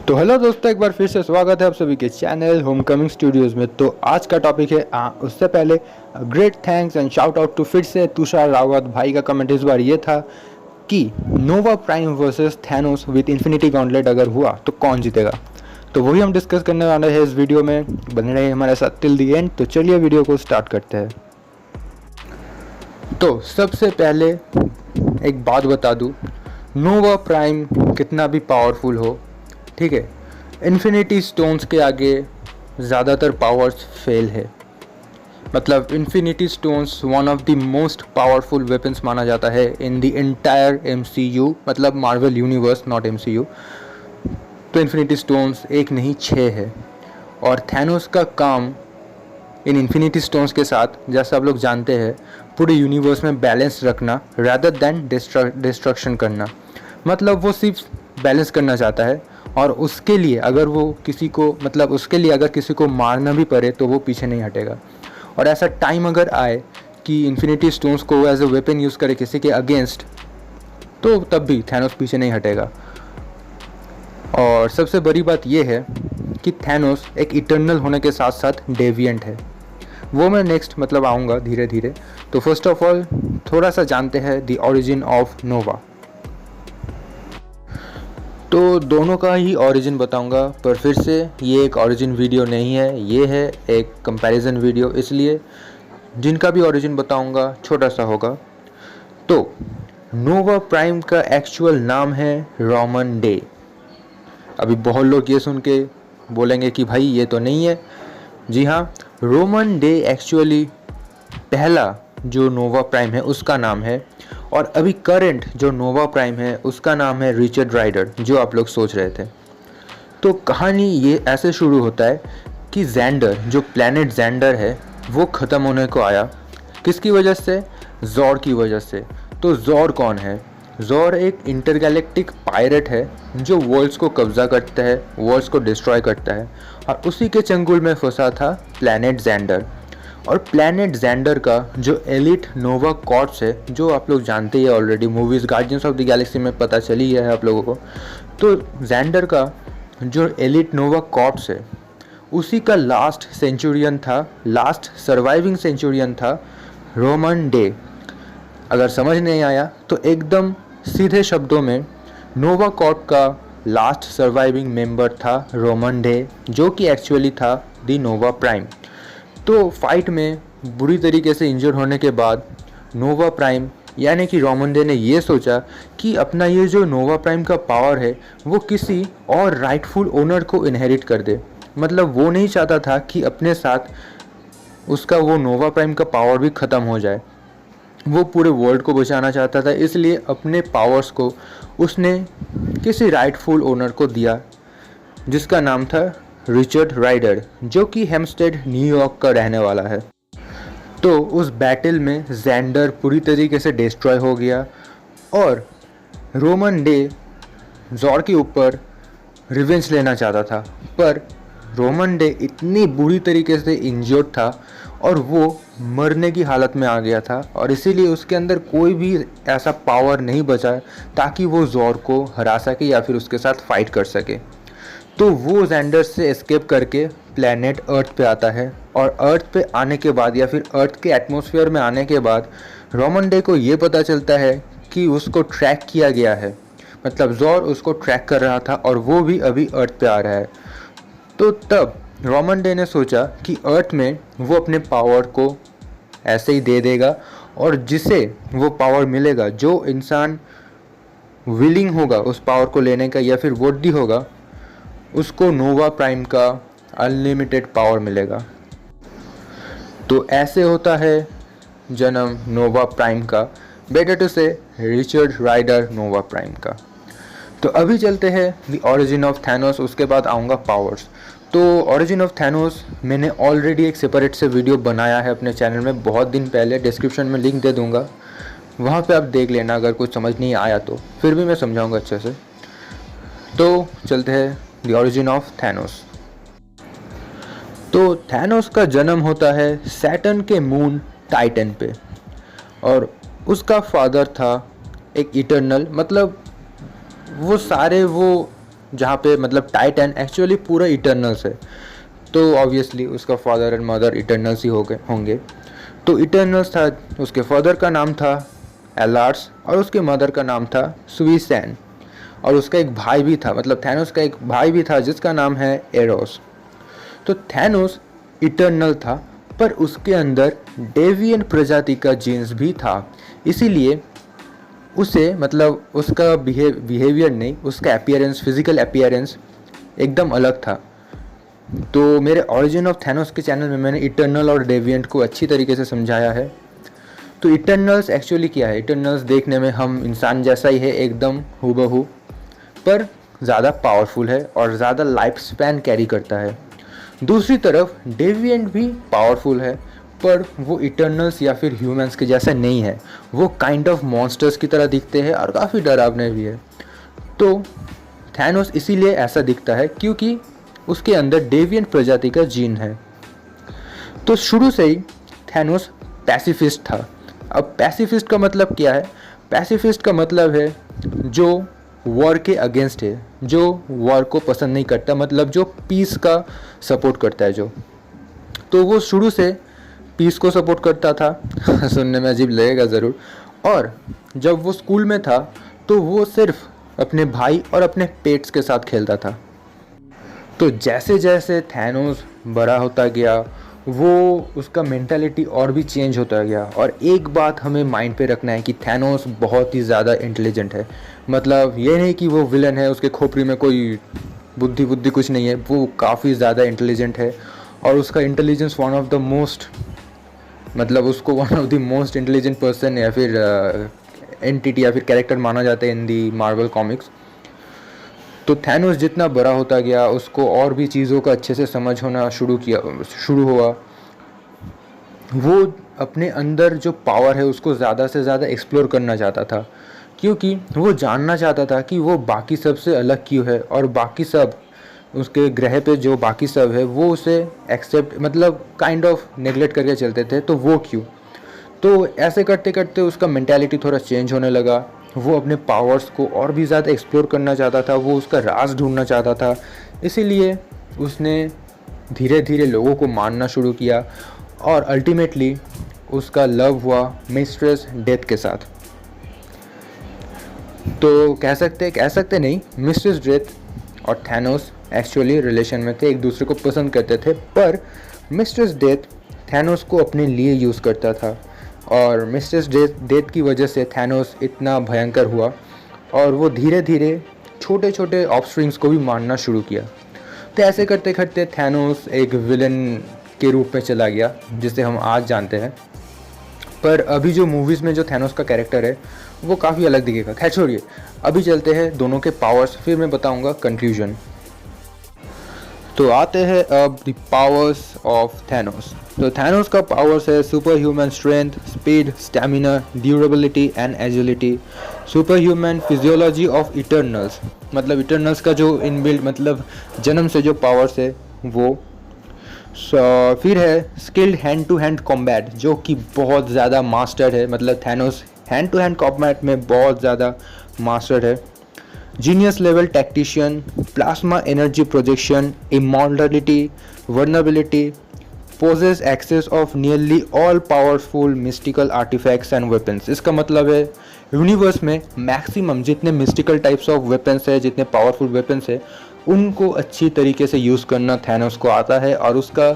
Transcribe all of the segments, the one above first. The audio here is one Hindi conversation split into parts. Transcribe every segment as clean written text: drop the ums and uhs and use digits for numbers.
तो हेलो दोस्तों, एक बार फिर से स्वागत है आप सभी के चैनल होमकमिंग स्टूडियोज़ में। तो आज का टॉपिक है उससे पहले great thanks and shout out to फिर से तुषार रावत भाई का कमेंट इस बार ये था कि Nova Prime versus Thanos with Infinity Gauntlet अगर हुआ तो कौन जीतेगा। तो वही हम डिस्कस करने वाले हैं इस वीडियो में। बने रहे हमारे साथ टिल दी एंड। तो चलिए वीडियो को स्टार्ट करते हैं। तो सबसे पहले एक बात बता दूँ, नोवा प्राइम कितना भी पावरफुल हो, ठीक है, इन्फिनिटी स्टोन्स के आगे ज़्यादातर पावर्स फेल है। मतलब infinity stones one of the most powerful weapons माना जाता है इन द एंटायर एमसीयू, मतलब मार्वल यूनिवर्स, नॉट एमसीयू। तो इन्फिनिटी स्टोन्स एक नहीं 6 है। और थैनोस का काम इन इन्फिनिटी स्टोन्स के साथ, जैसा आप लोग जानते हैं, पूरे यूनिवर्स में बैलेंस रखना रादर दैन डिस्ट्रक्शन करना। मतलब वो सिर्फ बैलेंस करना चाहता है और उसके लिए अगर किसी को मारना भी पड़े तो वो पीछे नहीं हटेगा। और ऐसा टाइम अगर आए कि इन्फिनिटी स्टोन्स को वो एज अ वेपन यूज़ करे किसी के अगेंस्ट, तो तब भी थैनोस पीछे नहीं हटेगा। और सबसे बड़ी बात यह है कि थैनोस एक इटर्नल होने के साथ साथ डेविएंट है। वो मैं नेक्स्ट आऊँगा धीरे धीरे। तो फर्स्ट ऑफ ऑल थोड़ा सा जानते हैं द ओरिजिन ऑफ नोवा। तो दोनों का ही ओरिजिन बताऊंगा, पर फिर से ये एक ओरिजिन वीडियो नहीं है, ये है एक कंपैरिजन वीडियो, इसलिए जिनका भी ओरिजिन बताऊंगा छोटा सा होगा। तो नोवा प्राइम का एक्चुअल नाम है रोमन डे। अभी बहुत लोग ये सुन के बोलेंगे कि भाई ये तो नहीं है। जी हाँ, रोमन डे एक्चुअली पहला जो नोवा प्राइम है उसका नाम है, और अभी करंट जो नोवा प्राइम है उसका नाम है रिचर्ड राइडर, जो आप लोग सोच रहे थे। तो कहानी ये ऐसे शुरू होता है कि जैंडर, जो प्लैनेट जैंडर है, वो ख़त्म होने को आया। किसकी वजह से? ज़ोर की वजह से। तो ज़ोर कौन है? ज़ोर एक इंटरगैलेक्टिक पायरेट है जो वर्ल्ड्स को कब्जा करता है, वर्ल्ड्स को डिस्ट्रॉय करता है, और उसी के चंगुल में फंसा था प्लैनेट जैंडर। और प्लैनेट जैंडर का जो एलिट नोवा कॉर्प्स है, जो आप लोग जानते ही already, movies Guardians of the Galaxy में पता चली है आप लोगों को। तो जैंडर का जो एलिट नोवा कॉर्प्स है, उसी का लास्ट सेंचुरियन था, लास्ट सर्वाइविंग सेंचुरियन था रोमन डे। अगर समझ नहीं आया तो एकदम सीधे शब्दों में, नोवा कॉर्प का लास्ट सर्वाइविंग मेंबर था रोमन डे, जो कि एक्चुअली था द नोवा प्राइम। तो फाइट में बुरी तरीके से इंजर्ड होने के बाद नोवा प्राइम यानी कि रोमन डे ने ये सोचा कि अपना ये जो नोवा प्राइम का पावर है वो किसी और राइटफुल ओनर को इनहेरिट कर दे। मतलब वो नहीं चाहता था कि अपने साथ उसका वो नोवा प्राइम का पावर भी ख़त्म हो जाए। वो पूरे वर्ल्ड को बचाना चाहता था, इसलिए अपने पावर्स को उसने किसी राइटफुल ओनर को दिया, जिसका नाम था रिचर्ड राइडर, जो कि हेम्स्टेड न्यूयॉर्क का रहने वाला है। तो उस बैटल में जैंडर पूरी तरीके से डिस्ट्रॉय हो गया और रोमन डे ज़ोर के ऊपर रिवेंज लेना चाहता था, पर रोमन डे इतनी बुरी तरीके से इंजर्ड था और वो मरने की हालत में आ गया था, और इसीलिए उसके अंदर कोई भी ऐसा पावर नहीं बचा ताकि वो ज़ोर को हरा सके या फिर उसके साथ फाइट कर सके। तो वो जैंडर से एस्केप करके प्लैनेट अर्थ पे आता है, और अर्थ पे आने के बाद या फिर अर्थ के एटमॉस्फेयर में आने के बाद रोमन डे को ये पता चलता है कि उसको ट्रैक किया गया है। मतलब ज़ोर उसको ट्रैक कर रहा था और वो भी अभी अर्थ पे आ रहा है। तो तब रोमन डे ने सोचा कि अर्थ में वो अपने पावर को ऐसे ही दे देगा, और जिसे वो पावर मिलेगा, जो इंसान विलिंग होगा उस पावर को लेने का या फिर वोडी होगा, उसको नोवा प्राइम का अनलिमिटेड पावर मिलेगा। तो ऐसे होता है जन्म नोवा प्राइम का, बेटर टू से रिचर्ड राइडर नोवा प्राइम का। तो अभी चलते हैं द ओरिजिन ऑफ थैनोस, उसके बाद आऊँगा पावर्स। तो ओरिजिन ऑफ थैनोस मैंने ऑलरेडी एक सेपरेट से वीडियो बनाया है अपने चैनल में बहुत दिन पहले, डिस्क्रिप्शन में लिंक दे दूँगा, वहाँ पे आप देख लेना अगर कुछ समझ नहीं आया तो, फिर भी मैं समझाऊँगा अच्छे से। तो चलते हैं द ओरिजिन ऑफ थैनोस। तो थैनोस का जन्म होता है सैटर्न के मून टाइटन पे, और उसका फादर था एक इटर्नल, मतलब वो सारे वो जहाँ पे मतलब टाइटन एक्चुअली पूरा इटर्नल्स है, तो ऑब्वियसली उसका फादर एंड मदर इटर्नल्स ही होंगे। तो इटर्नल्स था, उसके फादर का नाम था एलार्स और उसके मदर का नाम था सुइसैन, और उसका एक भाई भी था, मतलब थैनोस का एक भाई भी था जिसका नाम है एरोस। तो थैनोस इटर्नल था, पर उसके अंदर डेविएंट प्रजाति का जीन्स भी था, इसीलिए उसे मतलब उसका बिहेवियर नहीं, उसका अपीयरेंस, फिजिकल अपीयरेंस एकदम अलग था। तो मेरे ओरिजिन ऑफ थैनोस के चैनल में मैंने इटर्नल और डेविएंट को अच्छी तरीके से समझाया है। तो इटर्नल्स एक्चुअली क्या है? इटर्नल्स देखने में हम इंसान जैसा ही है, एकदम हूबहू, पर ज़्यादा पावरफुल है और ज़्यादा लाइफ स्पैन कैरी करता है। दूसरी तरफ डेविएंट भी पावरफुल है, पर वो इटर्नल्स या फिर ह्यूमंस के जैसा नहीं है। वो काइंड ऑफ मॉन्स्टर्स की तरह दिखते हैं और काफ़ी डरावने भी है। तो थैनोस इसीलिए ऐसा दिखता है क्योंकि उसके अंदर डेविएंट प्रजाति का जीन है। तो शुरू से ही थैनोस पैसिफिस्ट था। अब पैसिफिस्ट का मतलब क्या है? पैसिफिस्ट का मतलब है जो वॉर के अगेंस्ट है, जो वॉर को पसंद नहीं करता, मतलब जो पीस का सपोर्ट करता है जो। तो वो शुरू से पीस को सपोर्ट करता था सुनने में अजीब लगेगा ज़रूर। और जब वो स्कूल में था तो वो सिर्फ अपने भाई और अपने पेट्स के साथ खेलता था। तो जैसे जैसे थैनोस बड़ा होता गया, वो उसका मेंटालिटी और भी चेंज होता गया। और एक बात हमें माइंड पे रखना है कि थैनोस बहुत ही ज़्यादा इंटेलिजेंट है। मतलब ये नहीं कि वो विलन है, उसके खोपड़ी में कोई बुद्धि कुछ नहीं है, वो काफ़ी ज़्यादा इंटेलिजेंट है। और उसका intelligence one of the most, मतलब उसको one of the most intelligent person या फिर एंटिटी या फिर कैरेक्टर माना जाता है इन दी मार्वल कॉमिक्स। तो थैनोस जितना बड़ा होता गया, उसको और भी चीज़ों का अच्छे से समझ होना शुरू हुआ। वो अपने अंदर जो पावर है उसको ज़्यादा से ज़्यादा एक्सप्लोर करना चाहता था, क्योंकि वो जानना चाहता था कि वो बाकी सब से अलग क्यों है, और बाकी सब उसके ग्रह पे जो बाकी सब है वो उसे एक्सेप्ट, मतलब काइंड ऑफ नेगलेक्ट करके चलते थे, तो वो क्यों। तो ऐसे करते करते उसका मेंटालिटी थोड़ा चेंज होने लगा। वो अपने पावर्स को और भी ज़्यादा एक्सप्लोर करना चाहता था, वो उसका राज ढूंढना चाहता था। इसीलिए उसने धीरे धीरे लोगों को मारना शुरू किया और अल्टीमेटली उसका लव हुआ मिस्ट्रेस डेथ के साथ। तो कह सकते नहीं, मिस्ट्रेस डेथ और थैनोस एक्चुअली रिलेशन में थे, एक दूसरे को पसंद करते थे। पर मिस्ट्रेस डेथ थैनोस को अपने लिए यूज़ करता था, और मिस्ट्रेस डेथ की वजह से थैनोस इतना भयंकर हुआ और वो धीरे धीरे छोटे छोटे ऑफस्प्रिंग्स को भी मारना शुरू किया। तो ऐसे करते करते थैनोस एक विलन के रूप में चला गया, जिसे हम आज जानते हैं। पर अभी जो मूवीज़ में जो थैनोस का कैरेक्टर है वो काफ़ी अलग दिखेगा। खैर छोड़िए, अभी चलते हैं दोनों के पावर्स, फिर मैं बताऊंगा कंक्लूजन। तो आते हैं अब द पावर्स ऑफ थैनोस। तो थैनोस का पावर्स है super human strength, speed, stamina, durability and agility. Super human physiology of Eternals, मतलब इटर्नल्स का जो इनबिल्ट, मतलब जन्म से जो पावर्स है वो। फिर है skilled hand to hand combat, जो कि बहुत ज़्यादा मास्टर्ड है, मतलब Thanos hand to hand combat में बहुत ज़्यादा मास्टर्ड है। Genius level tactician, plasma energy projection, immortality, vulnerability, possess access of nearly all powerful mystical artefacts and weapons. इसका मतलब है यूनिवर्स में मैक्सिमम जितने मिस्टिकल टाइप्स ऑफ वेपन्स है, जितने पावरफुल वेपन्स है, उनको अच्छी तरीके से यूज़ करना थैनोस को आता है। और उसका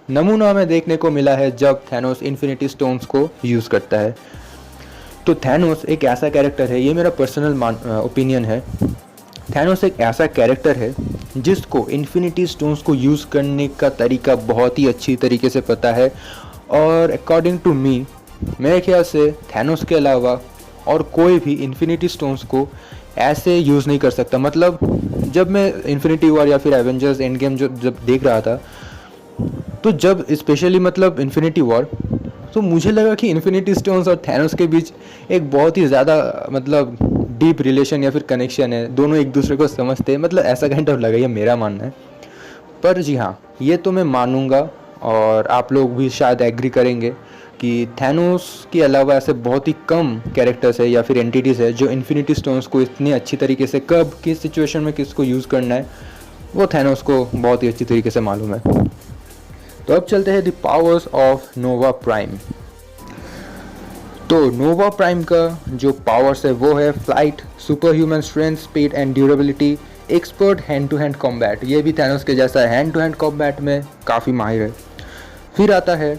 नमूना हमें देखने को मिला है जब थैनोस इन्फिनिटी स्टोन्स को यूज़ करता है। तो थैनोस एक ऐसा कैरेक्टर है, ये मेरा पर्सनल ओपिनियन है, थैनोस एक ऐसा कैरेक्टर है जिसको इन्फिनिटी स्टोन्स को यूज़ करने का तरीका बहुत ही अच्छी तरीके से पता है। और अकॉर्डिंग टू मी, मेरे ख्याल से थैनोस के अलावा और कोई भी इन्फिनिटी स्टोन्स को ऐसे यूज़ नहीं कर सकता। मतलब जब मैं इन्फिनिटी वॉर या फिर एवेंजर्स एंड गेम जब देख रहा था, तो जब स्पेशली मतलब इन्फिनिटी वॉर, तो मुझे लगा कि इन्फिनिटी स्टोन्स और थैनोस के बीच एक बहुत ही ज़्यादा मतलब डीप रिलेशन या फिर कनेक्शन है, दोनों एक दूसरे को समझते हैं, मतलब ऐसा काइंड ऑफ लगा, ये मेरा मानना है। पर जी हाँ, ये तो मैं मानूंगा और आप लोग भी शायद एग्री करेंगे। कि थैनोस के अलावा ऐसे बहुत ही कम कैरेक्टर्स है या फिर एंटिटीज़ है जो इन्फिनिटी स्टोन्स को इतनी अच्छी तरीके से कब किस सिचुएशन में किसको यूज़ करना है वो थैनोस को बहुत ही अच्छी तरीके से मालूम है। तो अब चलते हैं the powers of Nova Prime. तो नोवा प्राइम का जो पावर्स है वो है flight, super human strength, speed and durability, expert hand to hand combat, ये भी थैनोस के जैसा हैंड टू हैंड कॉम्बैट में काफ़ी माहिर है। फिर आता है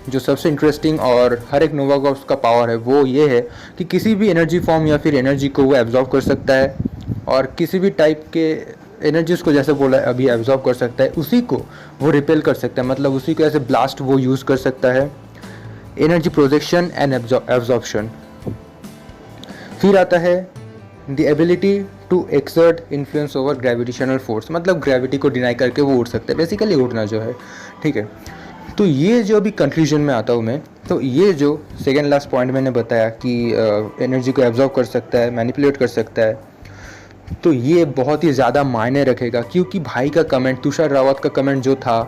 जो सबसे इंटरेस्टिंग और हर एक नोवा का उसका पावर है वो ये है कि किसी भी एनर्जी फॉर्म या फिर एनर्जी को वो एब्जॉर्ब कर सकता है और किसी भी टाइप के एनर्जीज को जैसे बोला है अभी एब्जॉर्ब कर सकता है, उसी को वो रिपेल कर सकता है, मतलब उसी को ऐसे ब्लास्ट वो यूज़ कर सकता है। Energy projection and absorption. फिर आता है the ability to exert influence over gravitational force, मतलब ग्रेविटी को डिनाई करके वो उड़ सकते हैं, बेसिकली उड़ना जो है, ठीक है। तो ये जो अभी कंक्लूजन में आता हूँ मैं, तो ये जो सेकेंड लास्ट पॉइंट मैंने बताया कि एनर्जी को एब्जॉर्ब कर सकता है, मैनिपुलेट कर सकता है, तो ये बहुत ही ज़्यादा मायने रखेगा क्योंकि भाई का कमेंट, तुषार रावत का कमेंट जो था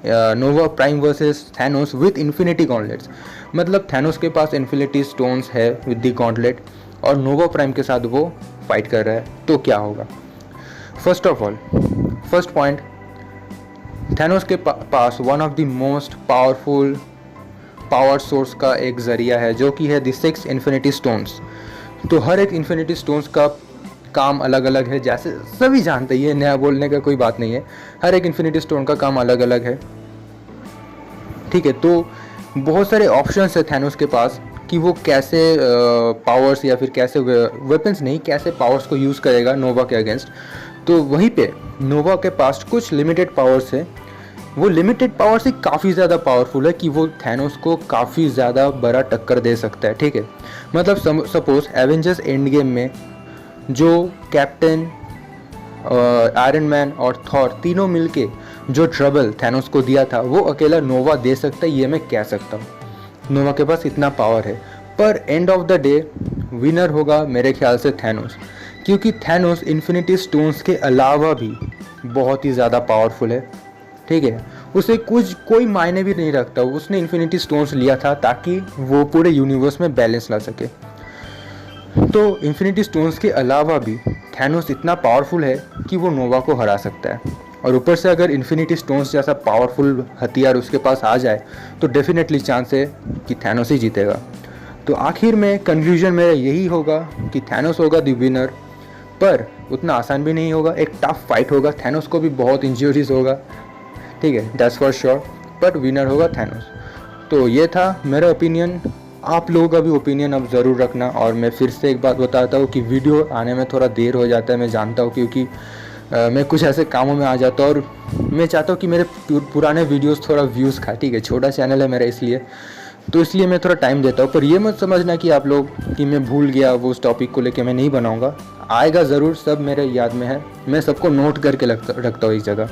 Nova Prime versus Thanos with Infinity Gauntlets, मतलब थैनोस के पास इन्फिनिटी स्टोन्स है विद द गॉन्टलेट और नोवा प्राइम के साथ वो फाइट कर रहा है, तो क्या होगा। First of all, first point, Thanos के पास one of the most powerful power source का एक ज़रिया है जो कि है द 6 इन्फिनिटी स्टोन्स। तो हर एक इन्फिनिटी स्टोन्स का काम अलग अलग है, जैसे सभी जानते हैं, ये नया बोलने का कोई बात नहीं है, हर एक इन्फिनिटी स्टोन का काम अलग अलग है, ठीक है। तो बहुत सारे ऑप्शंस है थैनोस के पास कि वो कैसे पावर्स या फिर कैसे वेपन्स नहीं, कैसे पावर्स को यूज़ करेगा नोवा के अगेंस्ट। तो वहीं पे नोवा के पास कुछ लिमिटेड पावर्स है, वो लिमिटेड पावर्स ही काफ़ी ज़्यादा पावरफुल है कि वो थैनोस को काफ़ी ज़्यादा बड़ा टक्कर दे सकता है, ठीक है। मतलब सपोज एवेंजर्स एंड गेम में जो कैप्टन, आयरन मैन और थॉर तीनों मिलके जो ट्रबल थैनोस को दिया था वो अकेला नोवा दे सकता है, ये मैं कह सकता हूँ। नोवा के पास इतना पावर है, पर end of the day winner होगा मेरे ख्याल से थैनोस, क्योंकि थैनोस इन्फिनिटी स्टोन्स के अलावा भी बहुत ही ज़्यादा पावरफुल है, ठीक है। उसे कुछ कोई मायने भी नहीं रखता, उसने इन्फिनिटी स्टोन्स लिया था ताकि वो पूरे यूनिवर्स में बैलेंस ला सके। तो इन्फिनिटी स्टोन्स के अलावा भी थैनोस इतना पावरफुल है कि वो नोवा को हरा सकता है, और ऊपर से अगर इन्फिनिटी स्टोन्स जैसा पावरफुल हथियार उसके पास आ जाए तो डेफिनेटली चांस है कि थैनोस ही जीतेगा। तो आखिर में कंक्लूजन मेरा यही होगा कि थैनोस होगा द विनर, पर उतना आसान भी नहीं होगा, एक टफ फाइट होगा, थैनोस को भी बहुत इंजरीज होगा, ठीक है, that's for sure, but winner होगा थैनोस। तो ये था मेरा ओपिनियन, आप लोगों का भी ओपिनियन अब ज़रूर रखना। और मैं फिर से एक बात बताता हूँ कि वीडियो आने में थोड़ा देर हो जाता है, मैं जानता हूँ, क्योंकि मैं कुछ ऐसे कामों में आ जाता हूँ और मैं चाहता हूँ कि मेरे पुराने वीडियोस थोड़ा व्यूज़ खा, ठीक है, छोटा चैनल है मेरा इसलिए मैं थोड़ा टाइम देता हूँ। पर ये मत समझना कि आप लोग कि मैं भूल गया, वो उस टॉपिक को लेके मैं नहीं बनाऊँगा, आएगा ज़रूर, सब मेरे याद में है, मैं सबको नोट करके रखता हूँ एक जगह,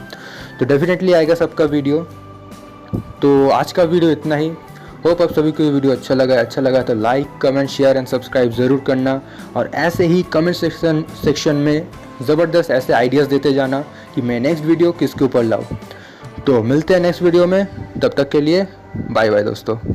तो डेफिनेटली आएगा सबका वीडियो। तो आज का वीडियो इतना ही, होप आप सभी को ये वीडियो अच्छा लगा तो like, comment, share and subscribe ज़रूर करना, और ऐसे ही कमेंट सेक्शन में ज़बरदस्त ऐसे आइडियाज़ देते जाना कि मैं नेक्स्ट वीडियो किसके ऊपर लाऊँ। तो मिलते हैं नेक्स्ट वीडियो में, तब तक के लिए बाय बाय दोस्तों।